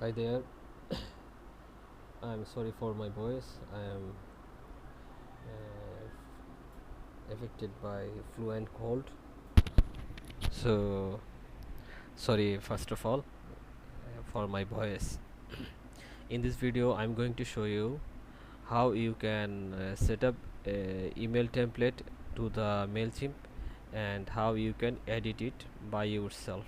Hi there. I'm sorry for my voice. I am affected by flu and cold. So sorry first of all for my voice. In this video, I'm going to show you how you can set up a email template to the Mailchimp and how you can edit it by yourself.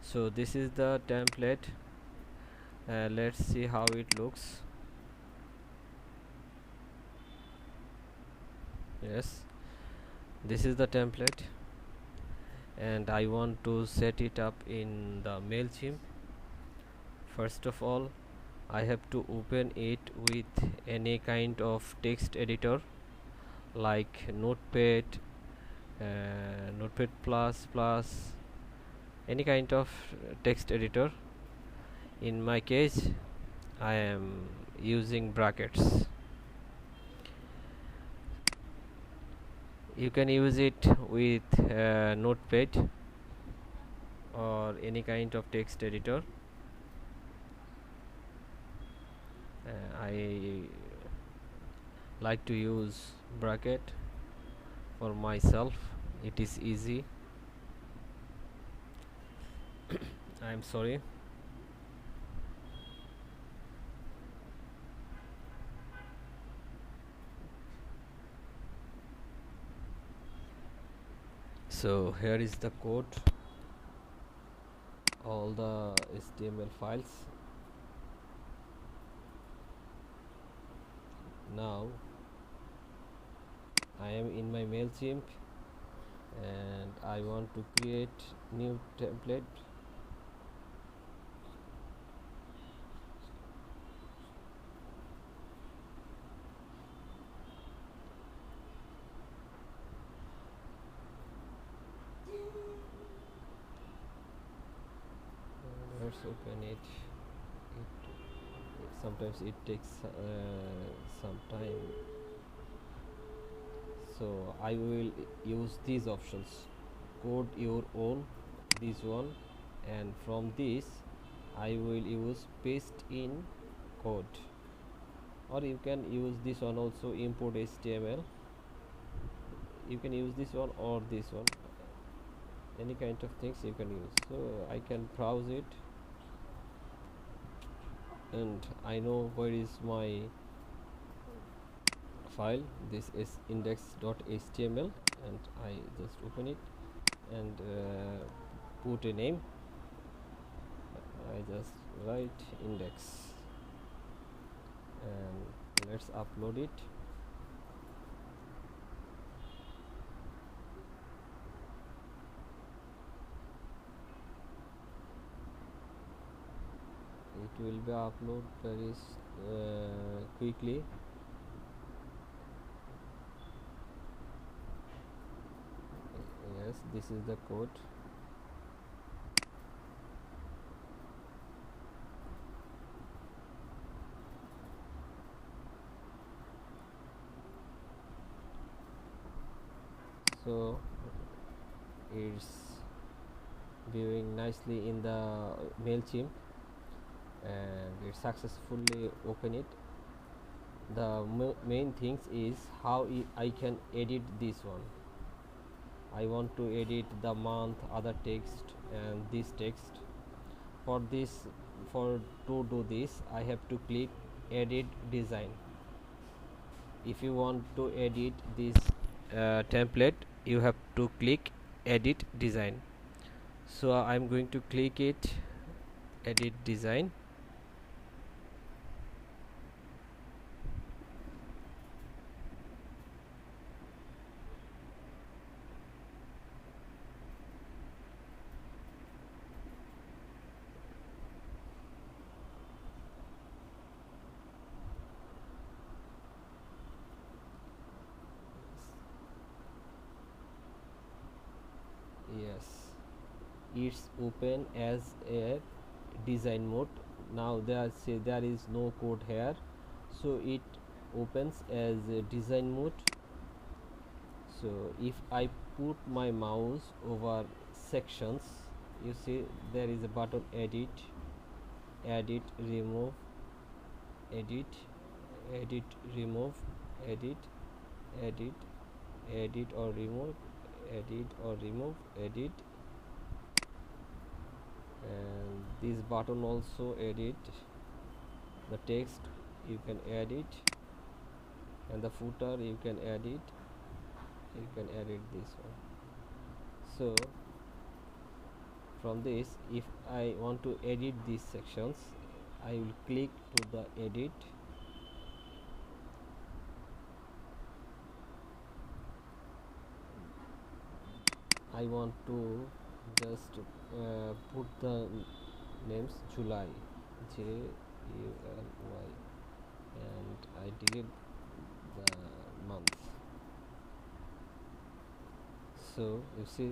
So this is the template. Let's see how it looks. Yes, this is the template, and I want to set it up in the Mailchimp. First of all, I have to open it with any kind of text editor like Notepad, Notepad plus, any kind of text editor. In my case, I am using brackets. You can use it with Notepad or any kind of text editor. I like to use bracket for myself. It is easy. I'm sorry. So here is the code, all the HTML files. Now I am in my Mailchimp and I want to create new template. Let's open it. Sometimes it takes some time. So I will use these options: code your own, this one, and from this I will use paste in code, or you can use this one also, import HTML. You can use this one or this one, any kind of things you can use. So I can browse it and I know where is my file. This is index.html and I just open it and put a name. I just write index and let's upload it. It will be uploaded very quickly. Yes, this is the code. So it's viewing nicely in the Mailchimp and it successfully open it. The main things is how I can edit this one. I want to edit the month, other text and this text. For to do this, I have to click edit design. If you want to edit this template, you have to click edit design. So I'm going to click it, edit design. Yes, it's open as a design mode. Now there is no code here, so it opens as a design mode. So if I put my mouse over sections, you see there is a button edit. edit, remove, edit, edit, remove, edit, edit, edit or remove, edit or remove, edit. And this button also edit. The text you can edit, and the footer you can edit. You can edit this one. So from this, if I want to edit these sections, I will click to the edit. I want to just put the names July, July, and I delete the month. So you see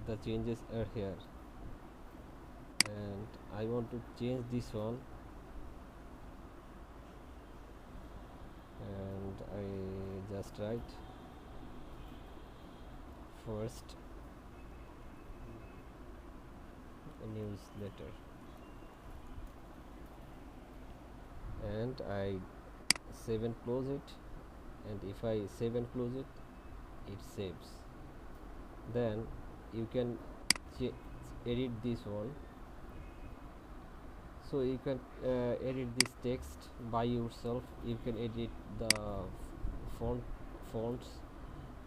the changes are here, and I want to change this one, and I just write first newsletter, and I save and close it. And if I save and close it, it saves. Then you can edit this one. So you can edit this text by yourself. You can edit the fonts,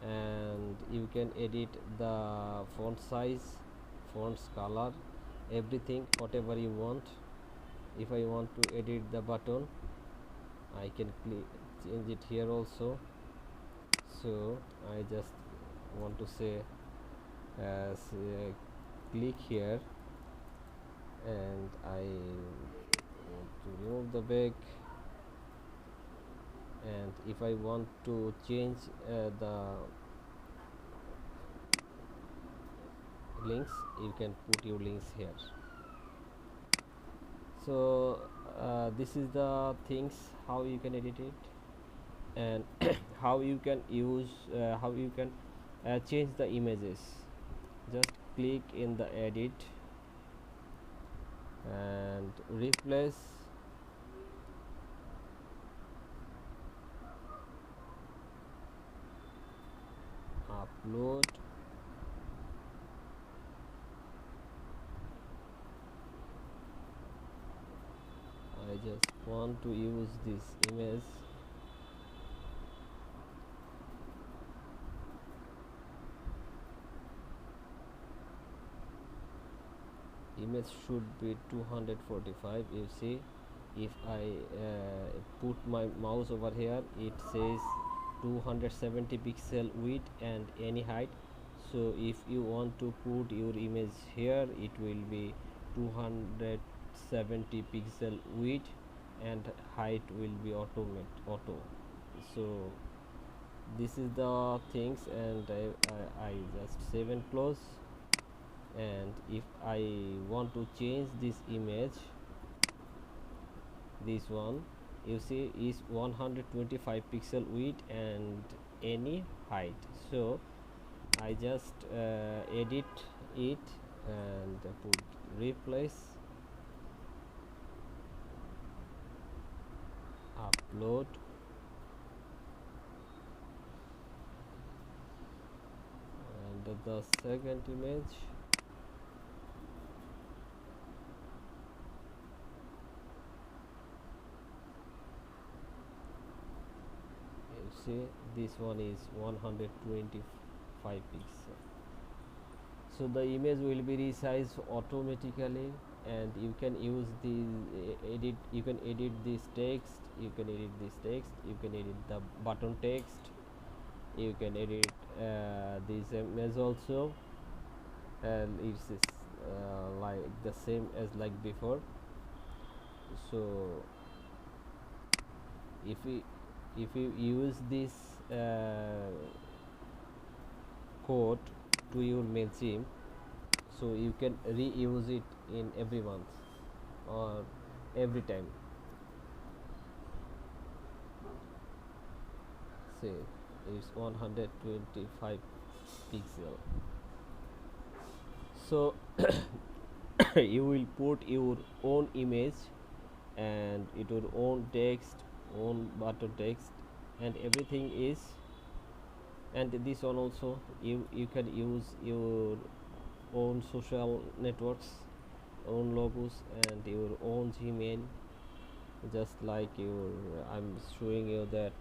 and you can edit the font size, fonts color, everything whatever you want. If I want to edit the button, I can change it here also. So I just want to say click here, and I want to remove the back. And if I want to change the links, you can put your links here. So this is the things how you can edit it, and how you can use how you can change the images. Just click in the edit and replace, upload, I just want to use this image. Image should be 245. You see, if I put my mouse over here, it says 270 pixel width and any height. So if you want to put your image here, it will be 270 pixel width, and height will be auto. So this is the things, and I just save and close. And if I want to change this image, this one you see is 125 pixel width and any height. So I just edit it and put replace, upload, and the second image, you see this one is 125 pixel. So the image will be resized automatically, and you can use the edit, you can edit this text, you can edit this text, you can edit the button text, you can edit this image also, and it's like the same as like before. So if you use this code to your Mailchimp, so you can reuse it in every month or every time. Say it's 125 pixel. So you will put your own image and it would own text, own button text, and everything is. And this one also, you can use your own social networks, own logos, and your own Gmail, just like your, I'm showing you that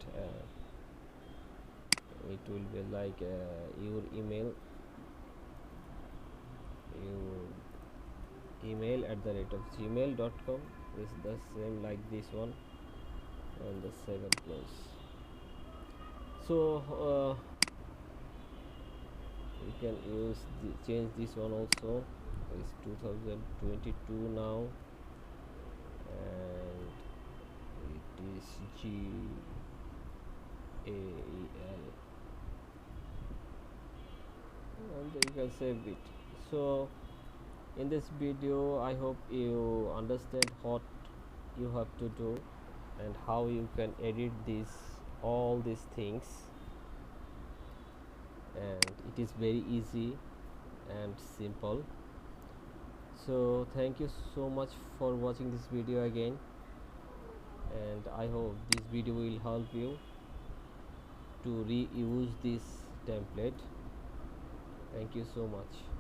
it will be like your email at the rate of gmail.com is the same like this one, and the second close. So you can change this one also. It's 2022 now, and it is GAEL, and you can save it. So in this video, I hope you understand what you have to do and how you can edit all these things, and it is very easy and simple. So thank you so much for watching this video again, and I hope this video will help you to reuse this template. Thank you so much.